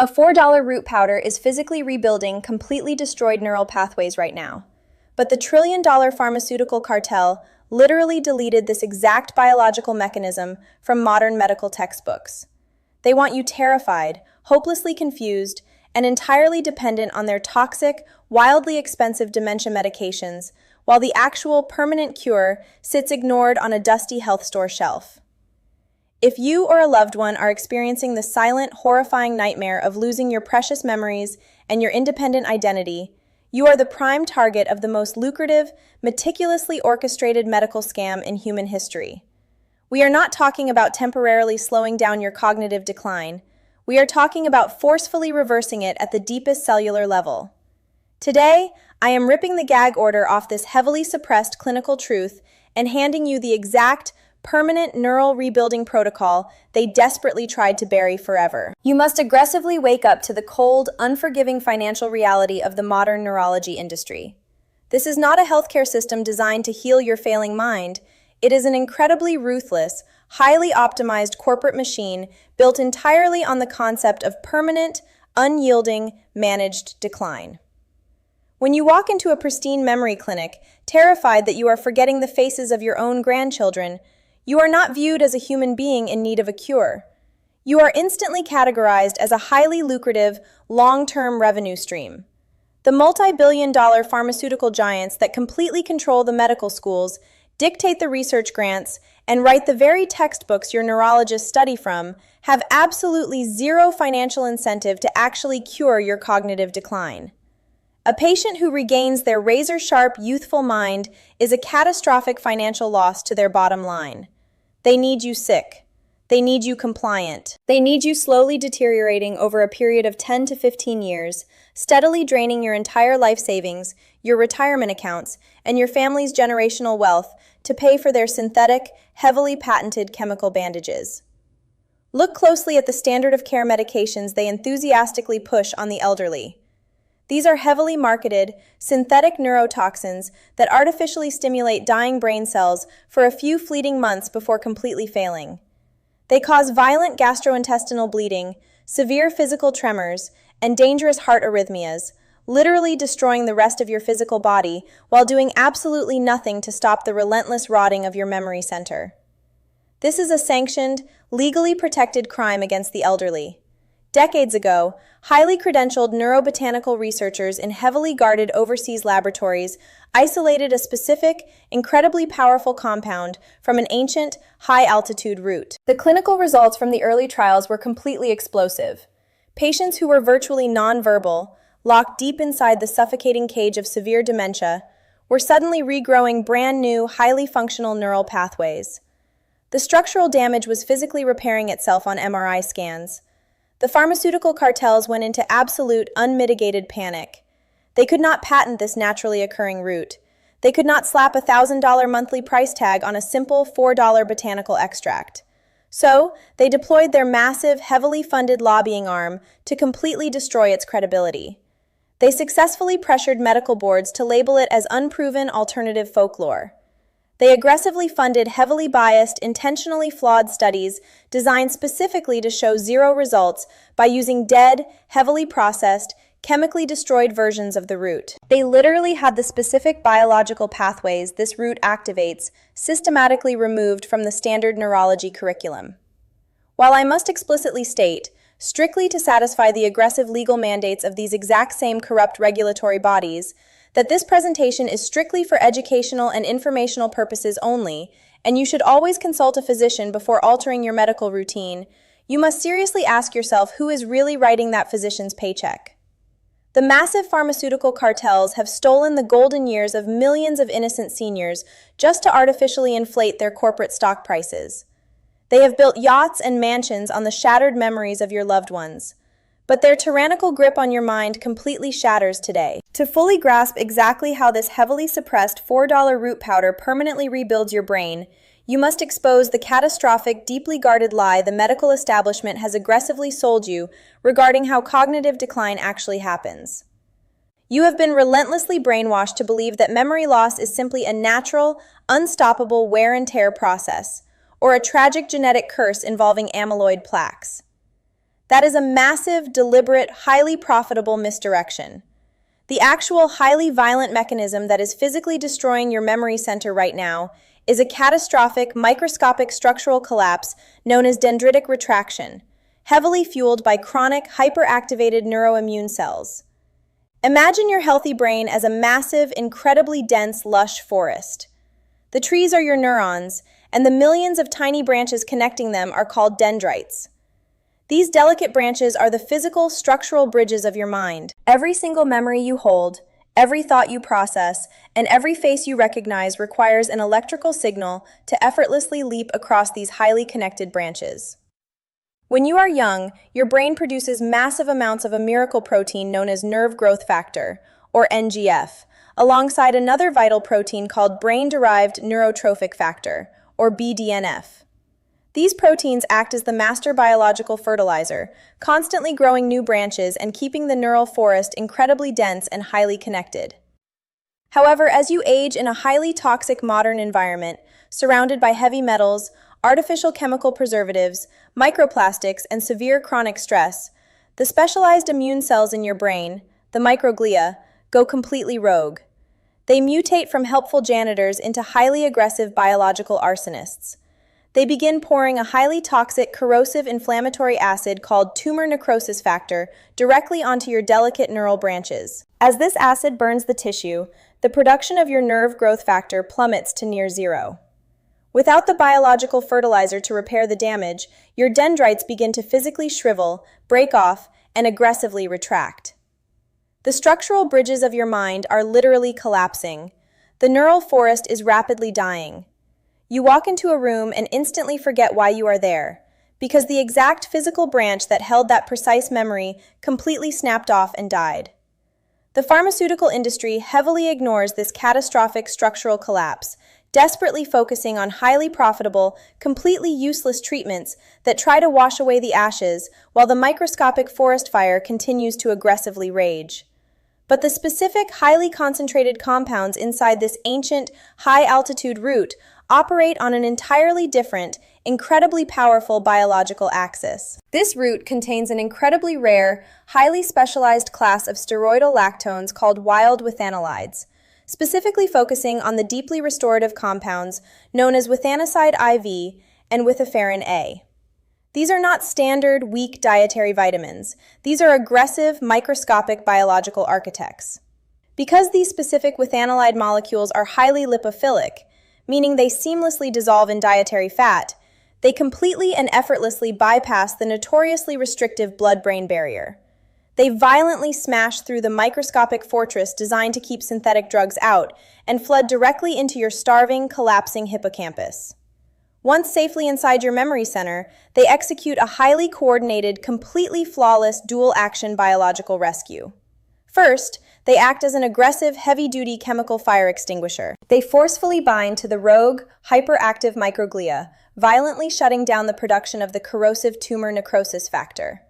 A $4 root powder is physically rebuilding completely destroyed neural pathways right now. But the trillion-dollar pharmaceutical cartel literally deleted this exact biological mechanism from modern medical textbooks. They want you terrified, hopelessly confused, and entirely dependent on their toxic, wildly expensive dementia medications, while the actual permanent cure sits ignored on a dusty health store shelf. If you or a loved one are experiencing the silent, horrifying nightmare of losing your precious memories and your independent identity, you are the prime target of the most lucrative, meticulously orchestrated medical scam in human history. We are not talking about temporarily slowing down your cognitive decline. We are talking about forcefully reversing it at the deepest cellular level. Today, I am ripping the gag order off this heavily suppressed clinical truth and handing you the exact, permanent neural rebuilding protocol they desperately tried to bury forever. You must aggressively wake up to the cold, unforgiving financial reality of the modern neurology industry. This is not a healthcare system designed to heal your failing mind. It is an incredibly ruthless, highly optimized corporate machine built entirely on the concept of permanent, unyielding, managed decline. When you walk into a pristine memory clinic, terrified that you are forgetting the faces of your own grandchildren, you are not viewed as a human being in need of a cure. You are instantly categorized as a highly lucrative, long-term revenue stream. The multi-billion-dollar pharmaceutical giants that completely control the medical schools, dictate the research grants, and write the very textbooks your neurologists study from have absolutely zero financial incentive to actually cure your cognitive decline. A patient who regains their razor-sharp, youthful mind is a catastrophic financial loss to their bottom line. They need you sick. They need you compliant. They need you slowly deteriorating over a period of 10 to 15 years, steadily draining your entire life savings, your retirement accounts, and your family's generational wealth to pay for their synthetic, heavily patented chemical bandages. Look closely at the standard of care medications they enthusiastically push on the elderly. These are heavily marketed, synthetic neurotoxins that artificially stimulate dying brain cells for a few fleeting months before completely failing. They cause violent gastrointestinal bleeding, severe physical tremors, and dangerous heart arrhythmias, literally destroying the rest of your physical body while doing absolutely nothing to stop the relentless rotting of your memory center. This is a sanctioned, legally protected crime against the elderly. Decades ago, highly credentialed neurobotanical researchers in heavily guarded overseas laboratories isolated a specific, incredibly powerful compound from an ancient, high-altitude root. The clinical results from the early trials were completely explosive. Patients who were virtually nonverbal, locked deep inside the suffocating cage of severe dementia, were suddenly regrowing brand new, highly functional neural pathways. The structural damage was physically repairing itself on MRI scans. The pharmaceutical cartels went into absolute, unmitigated panic. They could not patent this naturally occurring root. They could not slap a $1,000 monthly price tag on a simple $4 botanical extract. So, they deployed their massive, heavily funded lobbying arm to completely destroy its credibility. They successfully pressured medical boards to label it as unproven alternative folklore. They aggressively funded heavily biased, intentionally flawed studies designed specifically to show zero results by using dead, heavily processed, chemically destroyed versions of the root. They literally had the specific biological pathways this root activates systematically removed from the standard neurology curriculum. While I must explicitly state, strictly to satisfy the aggressive legal mandates of these exact same corrupt regulatory bodies, that this presentation is strictly for educational and informational purposes only, and you should always consult a physician before altering your medical routine, you must seriously ask yourself who is really writing that physician's paycheck. The massive pharmaceutical cartels have stolen the golden years of millions of innocent seniors just to artificially inflate their corporate stock prices. They have built yachts and mansions on the shattered memories of your loved ones. But their tyrannical grip on your mind completely shatters today. To fully grasp exactly how this heavily suppressed $4 root powder permanently rebuilds your brain, you must expose the catastrophic, deeply guarded lie the medical establishment has aggressively sold you regarding how cognitive decline actually happens. You have been relentlessly brainwashed to believe that memory loss is simply a natural, unstoppable wear and tear process, or a tragic genetic curse involving amyloid plaques. That is a massive, deliberate, highly profitable misdirection. The actual highly violent mechanism that is physically destroying your memory center right now is a catastrophic microscopic structural collapse known as dendritic retraction, heavily fueled by chronic hyperactivated neuroimmune cells. Imagine your healthy brain as a massive, incredibly dense, lush forest. The trees are your neurons, and the millions of tiny branches connecting them are called dendrites. These delicate branches are the physical, structural bridges of your mind. Every single memory you hold, every thought you process, and every face you recognize requires an electrical signal to effortlessly leap across these highly connected branches. When you are young, your brain produces massive amounts of a miracle protein known as nerve growth factor, or NGF, alongside another vital protein called brain-derived neurotrophic factor, or BDNF. These proteins act as the master biological fertilizer, constantly growing new branches and keeping the neural forest incredibly dense and highly connected. However, as you age in a highly toxic modern environment, surrounded by heavy metals, artificial chemical preservatives, microplastics, and severe chronic stress, the specialized immune cells in your brain, the microglia, go completely rogue. They mutate from helpful janitors into highly aggressive biological arsonists. They begin pouring a highly toxic, corrosive inflammatory acid called tumor necrosis factor directly onto your delicate neural branches. As this acid burns the tissue, the production of your nerve growth factor plummets to near zero. Without the biological fertilizer to repair the damage, your dendrites begin to physically shrivel, break off, and aggressively retract. The structural bridges of your mind are literally collapsing. The neural forest is rapidly dying. You walk into a room and instantly forget why you are there, because the exact physical branch that held that precise memory completely snapped off and died. The pharmaceutical industry heavily ignores this catastrophic structural collapse, desperately focusing on highly profitable, completely useless treatments that try to wash away the ashes while the microscopic forest fire continues to aggressively rage. But the specific, highly concentrated compounds inside this ancient, high-altitude root operate on an entirely different, incredibly powerful biological axis. This root contains an incredibly rare, highly specialized class of steroidal lactones called wild withanolides, specifically focusing on the deeply restorative compounds known as Withanoside IV and Withaferin A. These are not standard, weak dietary vitamins. These are aggressive, microscopic biological architects. Because these specific withanolide molecules are highly lipophilic, meaning they seamlessly dissolve in dietary fat, they completely and effortlessly bypass the notoriously restrictive blood-brain barrier. They violently smash through the microscopic fortress designed to keep synthetic drugs out and flood directly into your starving, collapsing hippocampus. Once safely inside your memory center, they execute a highly coordinated, completely flawless dual-action biological rescue. First, they act as an aggressive, heavy-duty chemical fire extinguisher. They forcefully bind to the rogue, hyperactive microglia, violently shutting down the production of the corrosive tumor necrosis factor.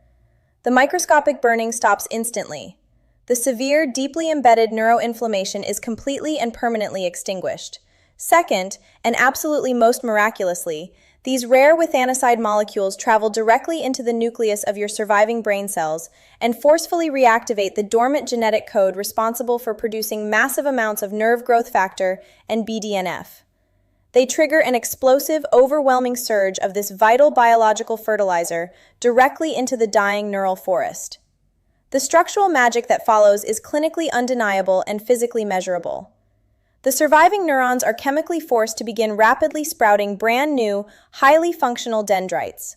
The microscopic burning stops instantly. The severe, deeply embedded neuroinflammation is completely and permanently extinguished. Second, and absolutely most miraculously, these rare withanoside molecules travel directly into the nucleus of your surviving brain cells and forcefully reactivate the dormant genetic code responsible for producing massive amounts of nerve growth factor and BDNF. They trigger an explosive, overwhelming surge of this vital biological fertilizer directly into the dying neural forest. The structural magic that follows is clinically undeniable and physically measurable. The surviving neurons are chemically forced to begin rapidly sprouting brand new, highly functional dendrites.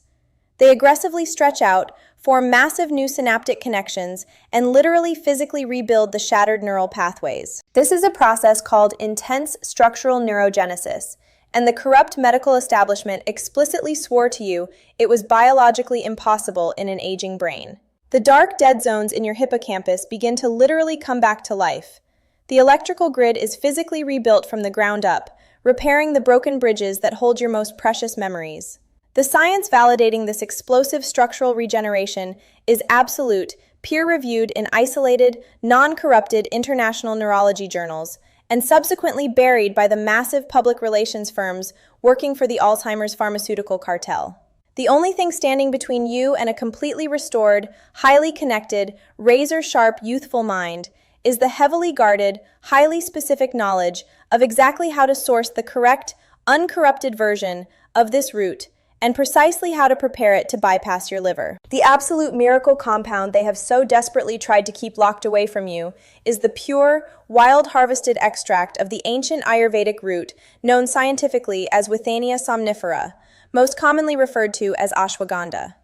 They aggressively stretch out, form massive new synaptic connections, and literally physically rebuild the shattered neural pathways. This is a process called intense structural neurogenesis, and the corrupt medical establishment explicitly swore to you it was biologically impossible in an aging brain. The dark dead zones in your hippocampus begin to literally come back to life. The electrical grid is physically rebuilt from the ground up, repairing the broken bridges that hold your most precious memories. The science validating this explosive structural regeneration is absolute, peer-reviewed in isolated, non-corrupted international neurology journals, and subsequently buried by the massive public relations firms working for the Alzheimer's pharmaceutical cartel. The only thing standing between you and a completely restored, highly connected, razor-sharp, youthful mind is the heavily guarded, highly specific knowledge of exactly how to source the correct, uncorrupted version of this root and precisely how to prepare it to bypass your liver. The absolute miracle compound they have so desperately tried to keep locked away from you is the pure, wild-harvested extract of the ancient Ayurvedic root known scientifically as Withania somnifera, most commonly referred to as ashwagandha.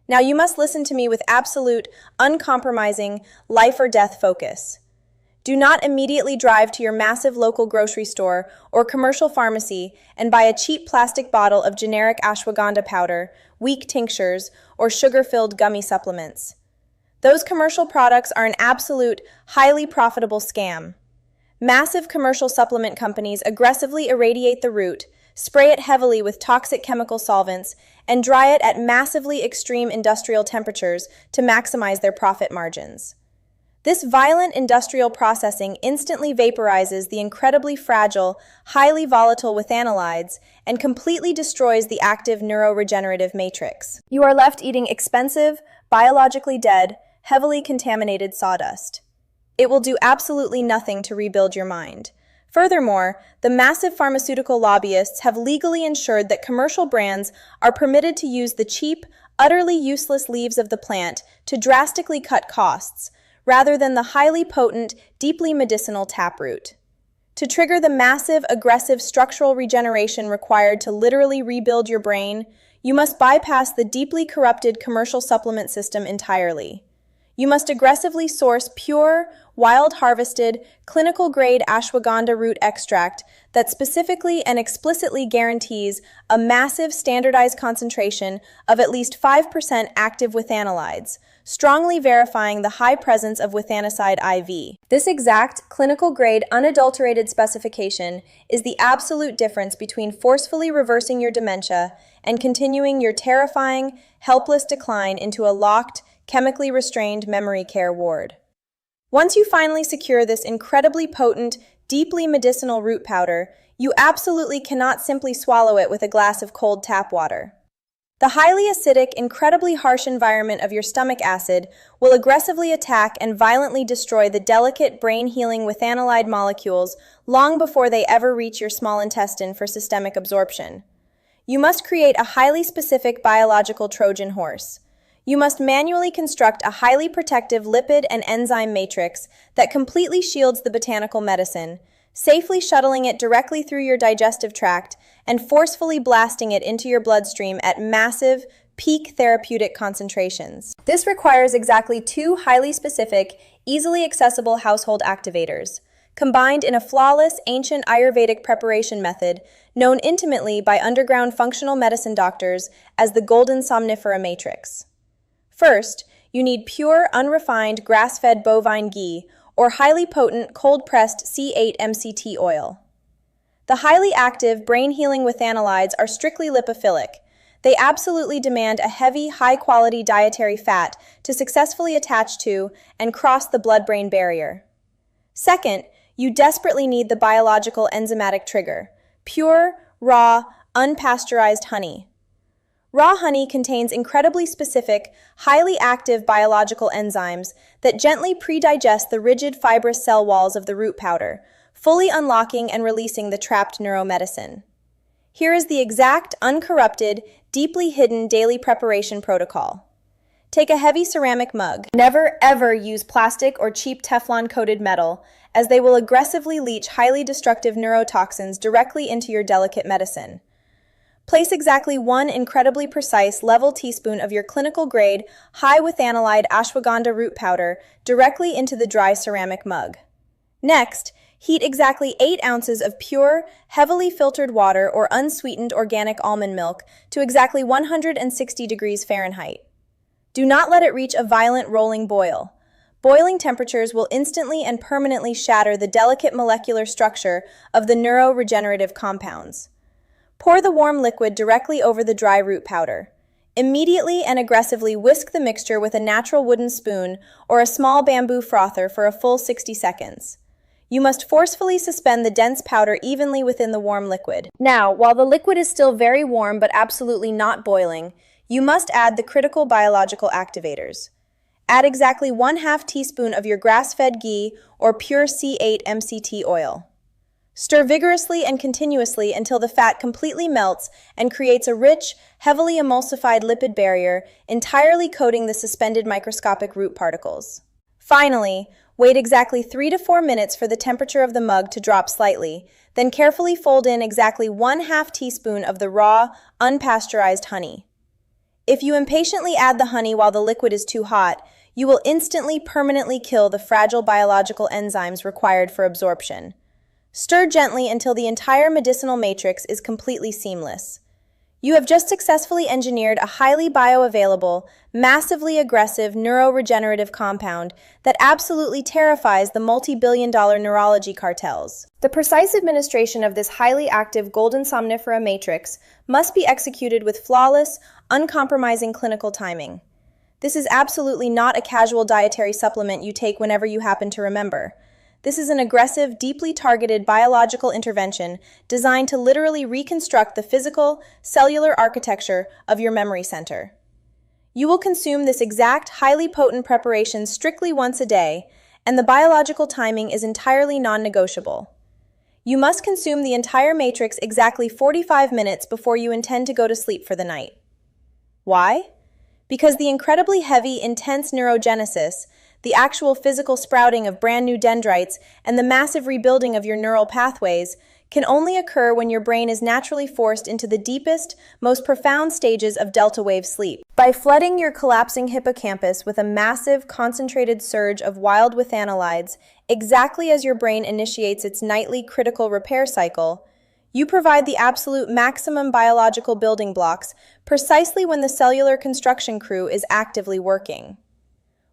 Now you must listen to me with absolute, uncompromising, life-or-death focus. Do not immediately drive to your massive local grocery store or commercial pharmacy and buy a cheap plastic bottle of generic ashwagandha powder, weak tinctures, or sugar-filled gummy supplements. Those commercial products are an absolute, highly profitable scam. Massive commercial supplement companies aggressively irradiate the root, spray it heavily with toxic chemical solvents, and dry it at massively extreme industrial temperatures to maximize their profit margins. This violent industrial processing instantly vaporizes the incredibly fragile, highly volatile withanolides and completely destroys the active neuroregenerative matrix. You are left eating expensive, biologically dead, heavily contaminated sawdust. It will do absolutely nothing to rebuild your mind. Furthermore, the massive pharmaceutical lobbyists have legally ensured that commercial brands are permitted to use the cheap, utterly useless leaves of the plant to drastically cut costs, rather than the highly potent, deeply medicinal taproot. To trigger the massive, aggressive structural regeneration required to literally rebuild your brain, you must bypass the deeply corrupted commercial supplement system entirely. You must aggressively source pure, wild-harvested, clinical-grade ashwagandha root extract that specifically and explicitly guarantees a massive standardized concentration of at least 5% active withanolides, strongly verifying the high presence of Withanoside IV. This exact, clinical-grade, unadulterated specification is the absolute difference between forcefully reversing your dementia and continuing your terrifying, helpless decline into a locked, chemically restrained memory care ward. Once you finally secure this incredibly potent, deeply medicinal root powder, you absolutely cannot simply swallow it with a glass of cold tap water. The highly acidic, incredibly harsh environment of your stomach acid will aggressively attack and violently destroy the delicate, brain-healing withanolide molecules long before they ever reach your small intestine for systemic absorption. You must create a highly specific biological Trojan horse. You must manually construct a highly protective lipid and enzyme matrix that completely shields the botanical medicine, safely shuttling it directly through your digestive tract and forcefully blasting it into your bloodstream at massive, peak therapeutic concentrations. This requires exactly 2 highly specific, easily accessible household activators, combined in a flawless, ancient Ayurvedic preparation method known intimately by underground functional medicine doctors as the Golden Somnifera Matrix. First, you need pure, unrefined, grass-fed bovine ghee or highly potent, cold-pressed C8 MCT oil. The highly active, brain-healing withanolides are strictly lipophilic. They absolutely demand a heavy, high-quality dietary fat to successfully attach to and cross the blood-brain barrier. Second, you desperately need the biological enzymatic trigger, pure, raw, unpasteurized honey. Raw honey contains incredibly specific, highly active biological enzymes that gently pre-digest the rigid fibrous cell walls of the root powder, fully unlocking and releasing the trapped neuromedicine. Here is the exact, uncorrupted, deeply hidden daily preparation protocol. Take a heavy ceramic mug. Never ever use plastic or cheap Teflon-coated metal, as they will aggressively leach highly destructive neurotoxins directly into your delicate medicine. Place exactly 1 incredibly precise level teaspoon of your clinical-grade, high withanolide ashwagandha root powder directly into the dry ceramic mug. Next, heat exactly 8 ounces of pure, heavily filtered water or unsweetened organic almond milk to exactly 160 degrees Fahrenheit. Do not let it reach a violent rolling boil. Boiling temperatures will instantly and permanently shatter the delicate molecular structure of the neuroregenerative compounds. Pour the warm liquid directly over the dry root powder. Immediately and aggressively whisk the mixture with a natural wooden spoon or a small bamboo frother for a full 60 seconds. You must forcefully suspend the dense powder evenly within the warm liquid. Now, while the liquid is still very warm but absolutely not boiling, you must add the critical biological activators. Add exactly 1/2 teaspoon of your grass-fed ghee or pure C8 MCT oil. Stir vigorously and continuously until the fat completely melts and creates a rich, heavily emulsified lipid barrier entirely coating the suspended microscopic root particles. Finally, wait exactly 3 to 4 minutes for the temperature of the mug to drop slightly, then carefully fold in exactly 1/2 teaspoon of the raw, unpasteurized honey. If you impatiently add the honey while the liquid is too hot, you will instantly permanently kill the fragile biological enzymes required for absorption. Stir gently until the entire medicinal matrix is completely seamless. You have just successfully engineered a highly bioavailable, massively aggressive neuroregenerative compound that absolutely terrifies the multi-billion-dollar neurology cartels. The precise administration of this highly active golden somnifera matrix must be executed with flawless, uncompromising clinical timing. This is absolutely not a casual dietary supplement you take whenever you happen to remember. This is an aggressive, deeply targeted biological intervention designed to literally reconstruct the physical, cellular architecture of your memory center. You will consume this exact, highly potent preparation strictly once a day, and the biological timing is entirely non-negotiable. You must consume the entire matrix exactly 45 minutes before you intend to go to sleep for the night. Why? Because the incredibly heavy, intense neurogenesis, the actual physical sprouting of brand new dendrites, and the massive rebuilding of your neural pathways can only occur when your brain is naturally forced into the deepest, most profound stages of delta wave sleep. By flooding your collapsing hippocampus with a massive, concentrated surge of wild withanolides, exactly as your brain initiates its nightly critical repair cycle, you provide the absolute maximum biological building blocks precisely when the cellular construction crew is actively working.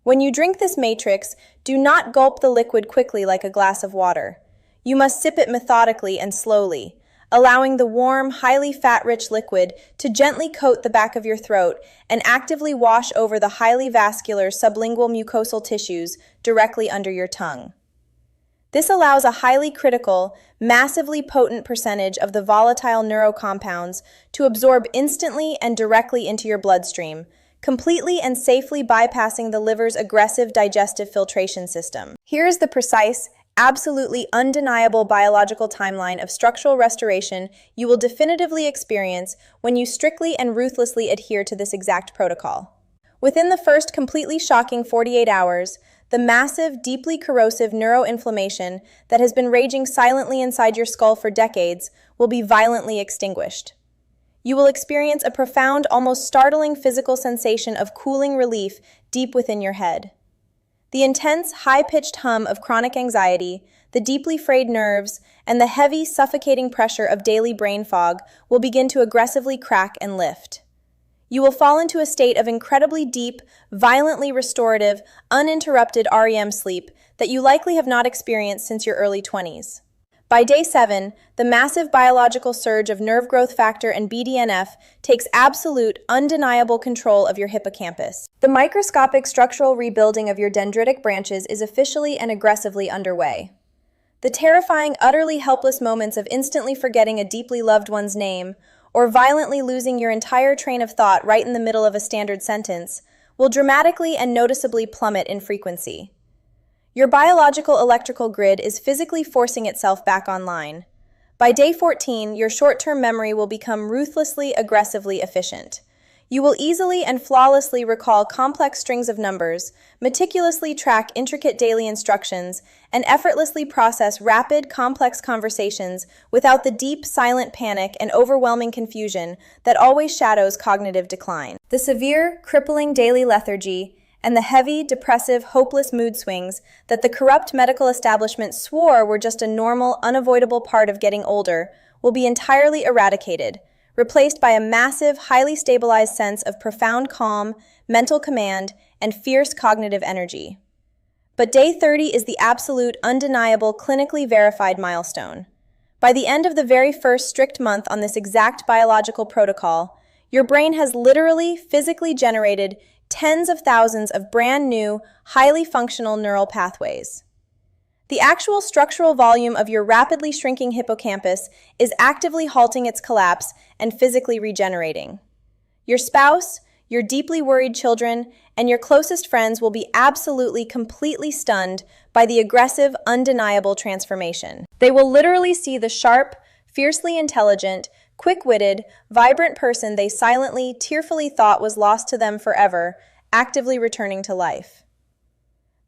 When you drink this matrix, do not gulp the liquid quickly like a glass of water. You must sip it methodically and slowly, allowing the warm, highly fat-rich liquid to gently coat the back of your throat and actively wash over the highly vascular sublingual mucosal tissues directly under your tongue. This allows a highly critical, massively potent percentage of the volatile neurocompounds to absorb instantly and directly into your bloodstream, completely and safely bypassing the liver's aggressive digestive filtration system. Here is the precise, absolutely undeniable biological timeline of structural restoration you will definitively experience when you strictly and ruthlessly adhere to this exact protocol. Within the first completely shocking 48 hours, the massive, deeply corrosive neuroinflammation that has been raging silently inside your skull for decades will be violently extinguished. You will experience a profound, almost startling physical sensation of cooling relief deep within your head. The intense, high-pitched hum of chronic anxiety, the deeply frayed nerves, and the heavy, suffocating pressure of daily brain fog will begin to aggressively crack and lift. You will fall into a state of incredibly deep, violently restorative, uninterrupted REM sleep that you likely have not experienced since your early 20s. By day 7, the massive biological surge of nerve growth factor and BDNF takes absolute, undeniable control of your hippocampus. The microscopic structural rebuilding of your dendritic branches is officially and aggressively underway. The terrifying, utterly helpless moments of instantly forgetting a deeply loved one's name, or violently losing your entire train of thought right in the middle of a standard sentence, will dramatically and noticeably plummet in frequency. Your biological electrical grid is physically forcing itself back online. By day 14, your short-term memory will become ruthlessly, aggressively efficient. You will easily and flawlessly recall complex strings of numbers, meticulously track intricate daily instructions, and effortlessly process rapid, complex conversations without the deep, silent panic and overwhelming confusion that always shadows cognitive decline. The severe, crippling daily lethargy and the heavy, depressive, hopeless mood swings that the corrupt medical establishment swore were just a normal, unavoidable part of getting older will be entirely eradicated, replaced by a massive, highly stabilized sense of profound calm, mental command, and fierce cognitive energy. But day 30 is the absolute, undeniable, clinically verified milestone. By the end of the very first strict month on this exact biological protocol, your brain has literally, physically generated tens of thousands of brand new, highly functional neural pathways. The The actual structural volume of your rapidly shrinking hippocampus is actively halting its collapse and physically regenerating. Your spouse, your deeply worried children, and your closest friends will be absolutely, completely stunned by the aggressive, undeniable transformation. They will literally see the sharp, fiercely intelligent, quick-witted, vibrant person they silently, tearfully thought was lost to them forever, actively returning to life.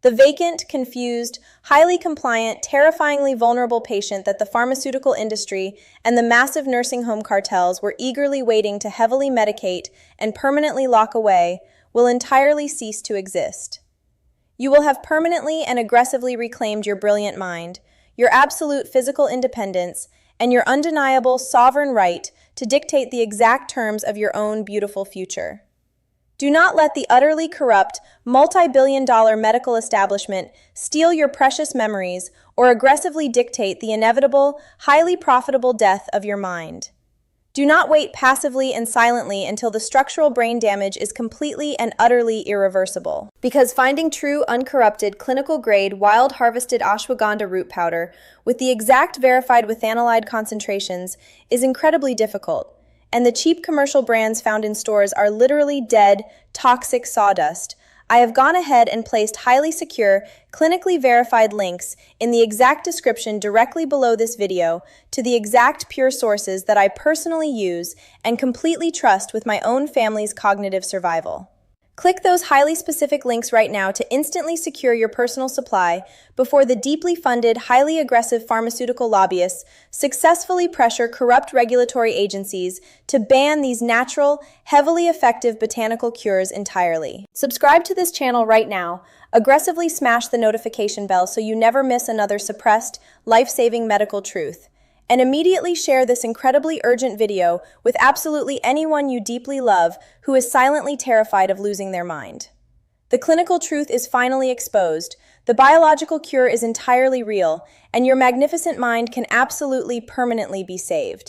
The vacant, confused, highly compliant, terrifyingly vulnerable patient that the pharmaceutical industry and the massive nursing home cartels were eagerly waiting to heavily medicate and permanently lock away will entirely cease to exist. You will have permanently and aggressively reclaimed your brilliant mind, your absolute physical independence, and your undeniable sovereign right to dictate the exact terms of your own beautiful future. Do not let the utterly corrupt, multi-billion-dollar medical establishment steal your precious memories or aggressively dictate the inevitable, highly profitable death of your mind. Do not wait passively and silently until the structural brain damage is completely and utterly irreversible. Because finding true, uncorrupted, clinical-grade, wild-harvested ashwagandha root powder with the exact verified Withanoside concentrations is incredibly difficult, and the cheap commercial brands found in stores are literally dead, toxic sawdust, I have gone ahead and placed highly secure, clinically verified links in the exact description directly below this video to the exact pure sources that I personally use and completely trust with my own family's cognitive survival. Click those highly specific links right now to instantly secure your personal supply before the deeply funded, highly aggressive pharmaceutical lobbyists successfully pressure corrupt regulatory agencies to ban these natural, heavily effective botanical cures entirely. Subscribe to this channel right now. Aggressively smash the notification bell so you never miss another suppressed, life-saving medical truth. And immediately share this incredibly urgent video with absolutely anyone you deeply love who is silently terrified of losing their mind. The clinical truth is finally exposed, the biological cure is entirely real, and your magnificent mind can absolutely permanently be saved.